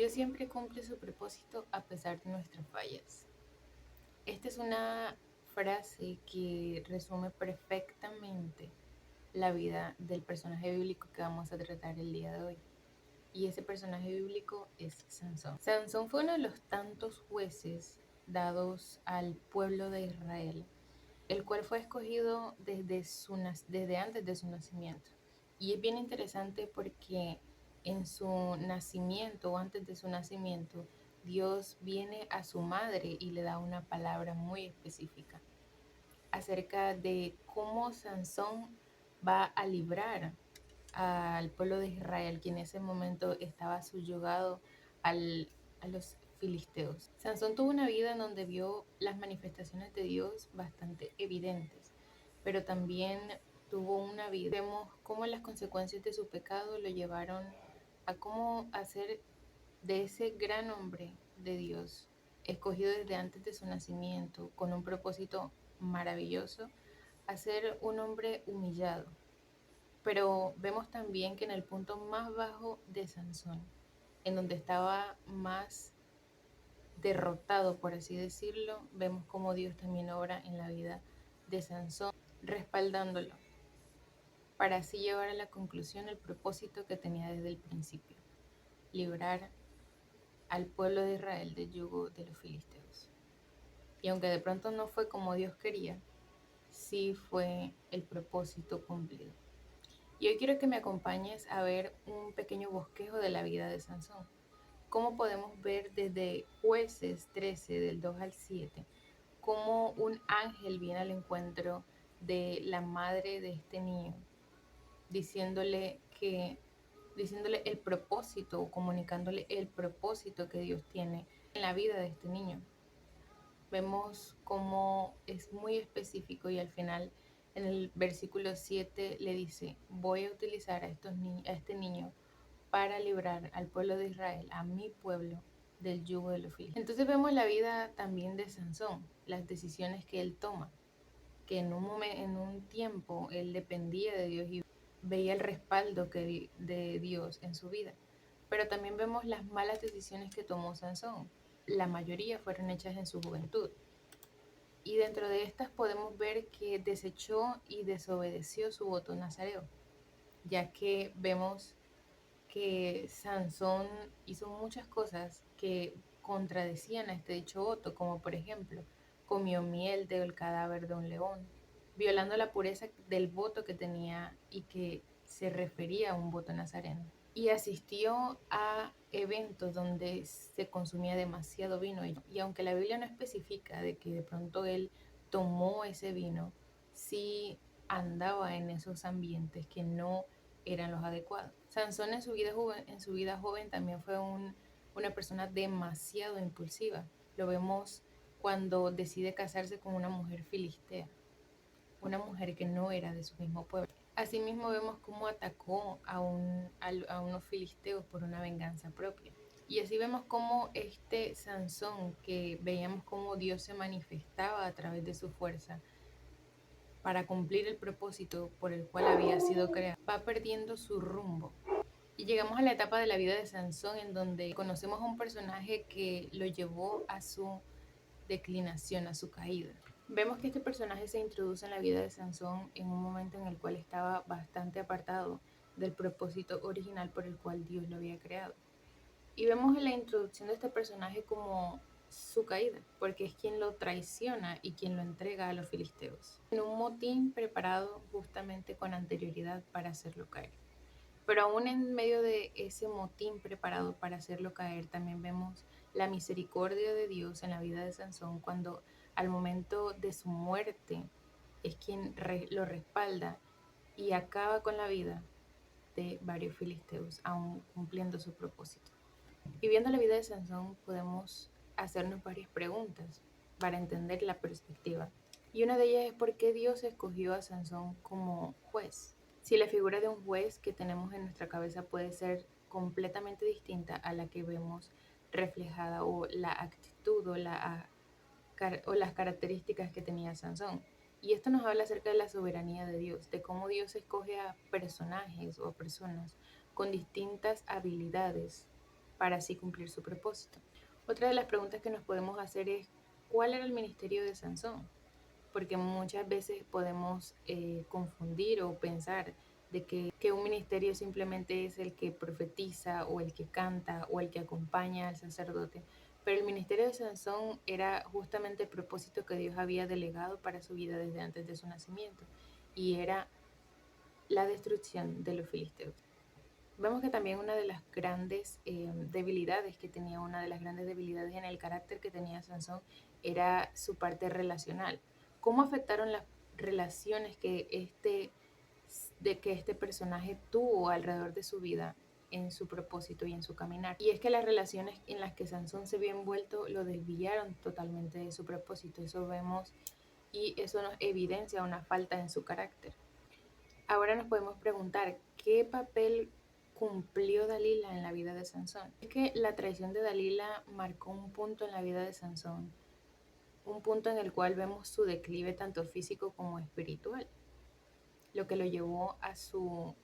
Dios siempre cumple su propósito a pesar de nuestras fallas. Esta es una frase que resume perfectamente la vida del personaje bíblico que vamos a tratar el día de hoy. Y ese personaje bíblico es Sansón. Sansón fue uno de los tantos jueces dados al pueblo de Israel, el cual fue escogido desde antes de su nacimiento. Y es bien interesante porque en su nacimiento o antes de su nacimiento, Dios viene a su madre y le da una palabra muy específica acerca de cómo Sansón va a librar al pueblo de Israel, que en ese momento estaba subyugado a los filisteos. Sansón tuvo una vida en donde vio las manifestaciones de Dios bastante evidentes, pero también tuvo una vida. Vemos cómo las consecuencias de su pecado lo llevaron a cómo hacer de ese gran hombre de Dios, escogido desde antes de su nacimiento, con un propósito maravilloso, a ser un hombre humillado. Pero vemos también que en el punto más bajo de Sansón, en donde estaba más derrotado, por así decirlo, vemos cómo Dios también obra en la vida de Sansón, respaldándolo, para así llevar a la conclusión el propósito que tenía desde el principio, librar al pueblo de Israel del yugo de los filisteos. Y aunque de pronto no fue como Dios quería, sí fue el propósito cumplido. Y hoy quiero que me acompañes a ver un pequeño bosquejo de la vida de Sansón. Cómo podemos ver desde Jueces 13, del 2 al 7, cómo un ángel viene al encuentro de la madre de este niño, diciéndole diciéndole el propósito o comunicándole el propósito que Dios tiene en la vida de este niño. Vemos cómo es muy específico y al final en el versículo 7 le dice, voy a utilizar a este niño para librar al pueblo de Israel, a mi pueblo, del yugo de los filisteos. Entonces vemos la vida también de Sansón, las decisiones que él toma, que en un tiempo él dependía de Dios y veía el respaldo de Dios en su vida. Pero también vemos las malas decisiones que tomó Sansón. La mayoría fueron hechas en su juventud. Y dentro de estas podemos ver que desechó y desobedeció su voto nazareo, ya que vemos que Sansón hizo muchas cosas que contradecían a este dicho voto, como por ejemplo, comió miel del cadáver de un león, violando la pureza del voto que tenía y que se refería a un voto nazareno. Y asistió a eventos donde se consumía demasiado vino. Y aunque la Biblia no especifica de que de pronto él tomó ese vino, sí andaba en esos ambientes que no eran los adecuados. Sansón en su vida joven también fue una persona demasiado impulsiva. Lo vemos cuando decide casarse con una mujer filistea, una mujer que no era de su mismo pueblo. Asimismo vemos cómo atacó a unos filisteos por una venganza propia. Y así vemos cómo este Sansón, que veíamos cómo Dios se manifestaba a través de su fuerza para cumplir el propósito por el cual había sido creado, va perdiendo su rumbo. Y llegamos a la etapa de la vida de Sansón en donde conocemos a un personaje que lo llevó a su declinación, a su caída. Vemos que este personaje se introduce en la vida de Sansón en un momento en el cual estaba bastante apartado del propósito original por el cual Dios lo había creado. Y vemos en la introducción de este personaje como su caída, porque es quien lo traiciona y quien lo entrega a los filisteos, en un motín preparado justamente con anterioridad para hacerlo caer. Pero aún en medio de ese motín preparado para hacerlo caer, también vemos la misericordia de Dios en la vida de Sansón cuando al momento de su muerte es quien lo respalda y acaba con la vida de varios filisteos, aún cumpliendo su propósito. Y viendo la vida de Sansón podemos hacernos varias preguntas para entender la perspectiva. Y una de ellas es por qué Dios escogió a Sansón como juez. Si la figura de un juez que tenemos en nuestra cabeza puede ser completamente distinta a la que vemos reflejada o la actitud o las características que tenía Sansón. Y esto nos habla acerca de la soberanía de Dios, de cómo Dios escoge a personajes o a personas con distintas habilidades para así cumplir su propósito. Otra de las preguntas que nos podemos hacer es, ¿cuál era el ministerio de Sansón? Porque muchas veces podemos confundir o pensar de que un ministerio simplemente es el que profetiza o el que canta o el que acompaña al sacerdote, pero el ministerio de Sansón era justamente el propósito que Dios había delegado para su vida desde antes de su nacimiento, y era la destrucción de los filisteos. Vemos que también una de las grandes debilidades que tenía, una de las grandes debilidades en el carácter que tenía Sansón era su parte relacional. ¿Cómo afectaron las relaciones que este personaje tuvo alrededor de su vida en su propósito y en su caminar? Y es que las relaciones en las que Sansón se vio envuelto lo desviaron totalmente de su propósito. Eso vemos y eso nos evidencia una falta en su carácter. Ahora nos podemos preguntar, ¿qué papel cumplió Dalila en la vida de Sansón? Es que la traición de Dalila marcó un punto en la vida de Sansón, un punto en el cual vemos su declive tanto físico como espiritual, lo que lo llevó a su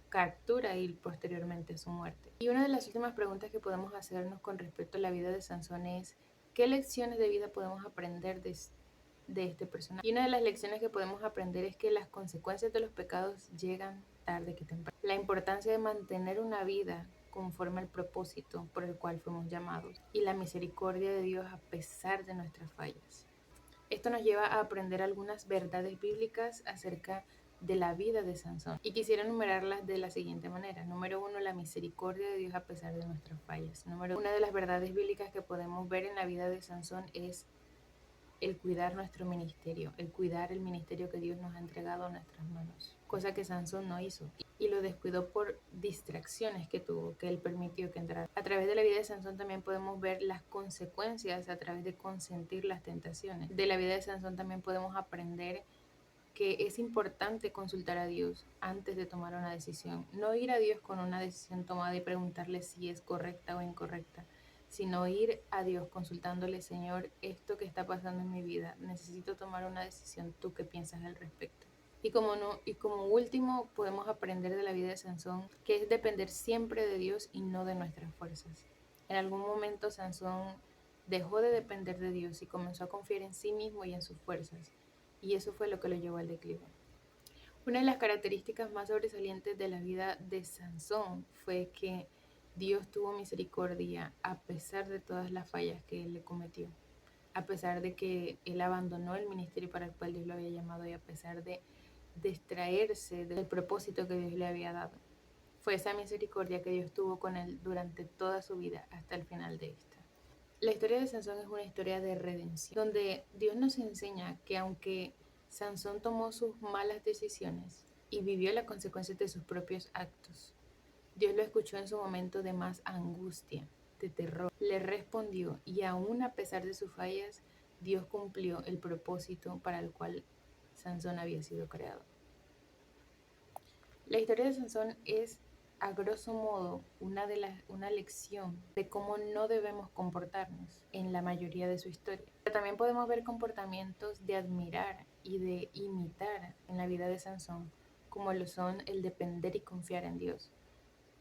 captura y posteriormente a su muerte. Y una de las últimas preguntas que podemos hacernos con respecto a la vida de Sansón es, ¿qué lecciones de vida podemos aprender de este personaje? Y una de las lecciones que podemos aprender es que las consecuencias de los pecados llegan tarde que temprano. La importancia de mantener una vida conforme al propósito por el cual fuimos llamados y la misericordia de Dios a pesar de nuestras fallas. Esto nos lleva a aprender algunas verdades bíblicas acerca de la vida de Sansón. Y quisiera enumerarlas de la siguiente manera. Número uno, la misericordia de Dios a pesar de nuestras fallas. Una de las verdades bíblicas que podemos ver en la vida de Sansón es el cuidar nuestro ministerio, el cuidar el ministerio que Dios nos ha entregado a nuestras manos, cosa que Sansón no hizo y lo descuidó por distracciones que tuvo, que él permitió que entrara. A través de la vida de Sansón también podemos ver las consecuencias a través de consentir las tentaciones. De la vida de Sansón también podemos aprender que es importante consultar a Dios antes de tomar una decisión. No ir a Dios con una decisión tomada y preguntarle si es correcta o incorrecta, sino ir a Dios consultándole, Señor, esto que está pasando en mi vida, necesito tomar una decisión, ¿tú qué piensas al respecto? Y como último, podemos aprender de la vida de Sansón que es depender siempre de Dios y no de nuestras fuerzas. En algún momento Sansón dejó de depender de Dios y comenzó a confiar en sí mismo y en sus fuerzas, y eso fue lo que lo llevó al declive. Una de las características más sobresalientes de la vida de Sansón fue que Dios tuvo misericordia a pesar de todas las fallas que él le cometió, a pesar de que él abandonó el ministerio para el cual Dios lo había llamado y a pesar de distraerse del propósito que Dios le había dado. Fue esa misericordia que Dios tuvo con él durante toda su vida hasta el final de esta. La historia de Sansón es una historia de redención, donde Dios nos enseña que aunque Sansón tomó sus malas decisiones y vivió las consecuencias de sus propios actos, Dios lo escuchó en su momento de más angustia, de terror, le respondió y aún a pesar de sus fallas, Dios cumplió el propósito para el cual Sansón había sido creado. La historia de Sansón es, a grosso modo, una lección de cómo no debemos comportarnos en la mayoría de su historia. Pero también podemos ver comportamientos de admirar y de imitar en la vida de Sansón, como lo son el depender y confiar en Dios.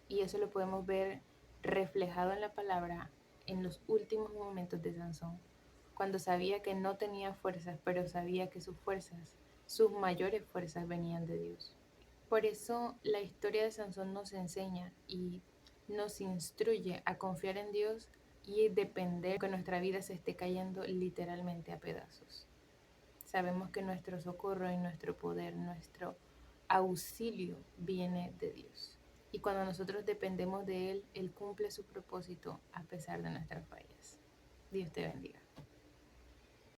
Y eso lo podemos ver reflejado en la palabra en los últimos momentos de Sansón, cuando sabía que no tenía fuerzas, pero sabía que sus fuerzas, sus mayores fuerzas venían de Dios. Por eso la historia de Sansón nos enseña y nos instruye a confiar en Dios y depender que nuestra vida se esté cayendo literalmente a pedazos. Sabemos que nuestro socorro y nuestro poder, nuestro auxilio viene de Dios. Y cuando nosotros dependemos de Él, Él cumple su propósito a pesar de nuestras fallas. Dios te bendiga.